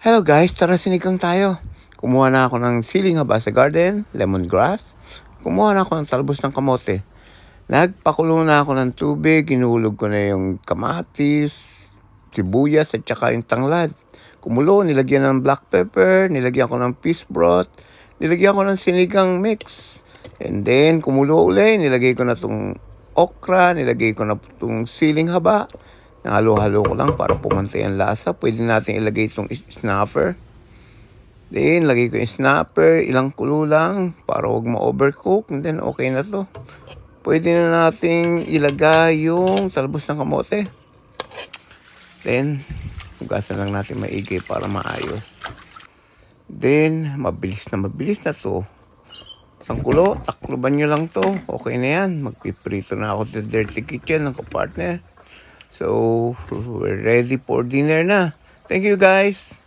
Hello guys, tara sinigang tayo. Kumuha na ako ng siling haba sa garden, lemongrass. Kumuha na ako ng talbos ng kamote. Nagpakulo na ako ng tubig, ginulog ko na yung kamatis, sibuyas at saka yung tanglad. Kumulo, nilagyan ng black pepper, nilagyan ko ng fish broth, nilagyan ko ng sinigang mix. And then, kumulo uli, nilagay ko na itong okra, nilagay ko na itong siling haba. Halo-halo ko lang para pumantay ang lasa. Pwede natin ilagay itong snapper. Then, lagay ko yung snapper. Ilang kulo lang para huwag ma-overcook. And then, okay na to. Pwede na nating ilagay yung talbos ng kamote. Then, hugasan lang natin maigi para maayos. Then, mabilis na to. Isang kulo, takloban nyo lang to. Okay na yan. Magpiprito na ako sa dirty kitchen ng kapartner. So, we're ready for dinner na. Thank you guys.